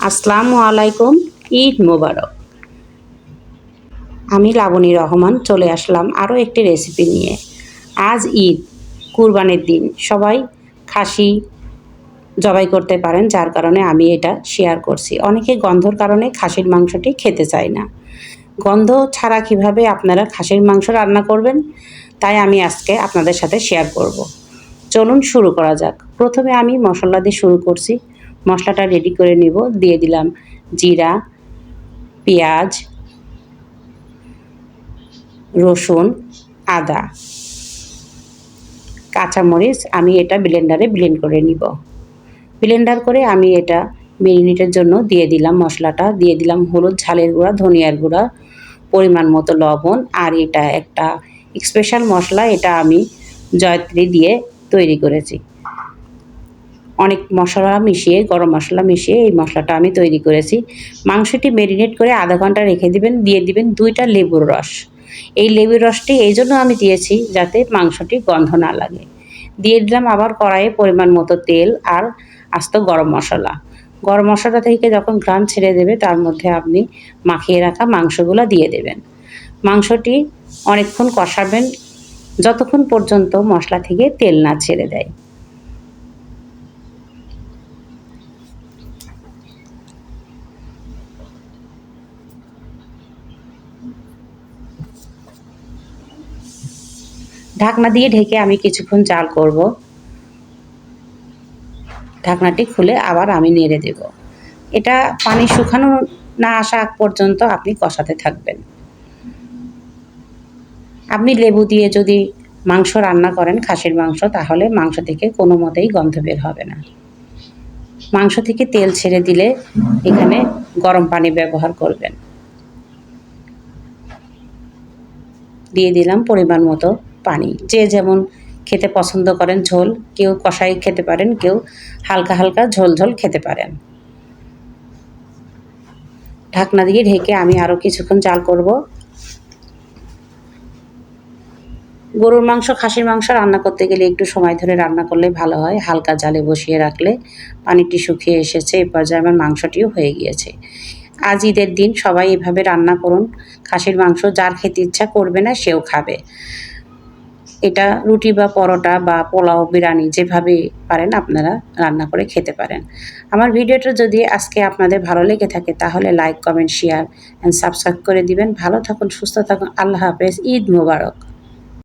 আসসালামু আলাইকুম। ঈদ মোবারক। আমি লাবণী রহমান চলে আসলাম আরও একটি রেসিপি নিয়ে। আজ ঈদ, কুরবানির দিন, সবাই খাসি জবাই করতে পারেন, যার কারণে আমি এটা শেয়ার করছি। অনেকে গন্ধর কারণে খাসির মাংসটি খেতে চায় না। গন্ধ ছাড়া কিভাবে আপনারা খাসির মাংস রান্না করবেন, তাই আমি আজকে আপনাদের সাথে শেয়ার করব। চলুন শুরু করা যাক। প্রথমে আমি মশলা দিয়ে শুরু করছি। মশলাটা রেডি করে নিব। দিয়ে দিলাম জিরা, পেঁয়াজ, রসুন, আদা, কাঁচামরিচ। আমি এটা ব্লেন্ডারে ব্লেন্ড করে নিব। ব্লেন্ডার করে আমি এটা মেরিনেটের জন্য দিয়ে দিলাম। মশলাটা দিয়ে দিলাম হলুদ, ঝালের গুঁড়া, ধনিয়ার গুঁড়া, পরিমাণ মতো লবণ। আর এটা একটা স্পেশাল মশলা, এটা আমি জয়ত্রী দিয়ে তৈরি করেছি। অনেক মশলা মিশিয়ে, গরম মশলা মিশিয়ে এই মশলাটা আমি তৈরি করেছি। মাংসটি ম্যারিনেট করে আধা ঘন্টা রেখে দিবেন। দিয়ে দিবেন 2টা লেবুর রস। এই লেবুর রসটি এই জন্য আমি দিয়েছি যাতে মাংসটি গন্ধ না লাগে। দিয়ে দিলাম আবার কড়াইয়ে পরিমাণ মতো তেল আর আস্ত গরম মশলা। গরম মশলা থেকে যখন ঘ্রাণ ছেড়ে দেবে, তার মধ্যে আপনি মাখিয়ে রাখা মাংসগুলো দিয়ে দেবেন। মাংসটি অনেকক্ষণ কষাবেন, যতক্ষণ পর্যন্ত মশলা থেকে তেল না ছেড়ে দেয়। ঢাকনা দিয়ে ঢেকে আমি কিছুক্ষণ জাল করব। ঢাকনাটি খুলে আবার আমি নেড়ে দেব। এটা পানি শুকানো না আসা আগ পর্যন্ত আপনি কষাতে থাকবেন। আপনি লেবু দিয়ে যদি মাংস রান্না করেন, খাসির মাংস, তাহলে মাংস থেকে কোনো মতেই গন্ধ বের হবে না। মাংস থেকে তেল ছেড়ে দিলে এখানে গরম পানি ব্যবহার করবেন। দিয়ে দিলাম পরিমাণ মতো পানি। যে যেমন খেতে পছন্দ করেন ঝোল, কেউ কষাই খেতে পারেন, কেউ হালকা হালকা ঝোল ঝোল খেতে পারেন। ঢাকনা দিয়ে ঢেকে আমি আরও কিছুক্ষণ জাল করব। গরুর মাংস, খাসির মাংস রান্না করতে গেলে একটু সময় ধরে রান্না করলে ভালো হয়। হালকা জালে বসিয়ে রাখলে পানিটি শুকিয়ে এসেছে। এই পর্যায়ে আমার মাংসটিও হয়ে গিয়েছে। আজ ঈদের দিন সবাই এভাবে রান্না করুন। খাসির মাংস যার খেতে ইচ্ছা করবে না, সেও খাবে। এটা রুটি বা পরোটা বা পোলাও, বিরিয়ানি, যেভাবে পারেন আপনারা রান্না করে খেতে পারেন। আমার ভিডিওটা যদি আজকে আপনাদের ভালো লেগে থাকে, তাহলে like, comment, share and subscribe করে দিবেন। ভালো থাকুন, সুস্থ থাকুন। আল্লাহ হাফেজ। ঈদ মোবারক।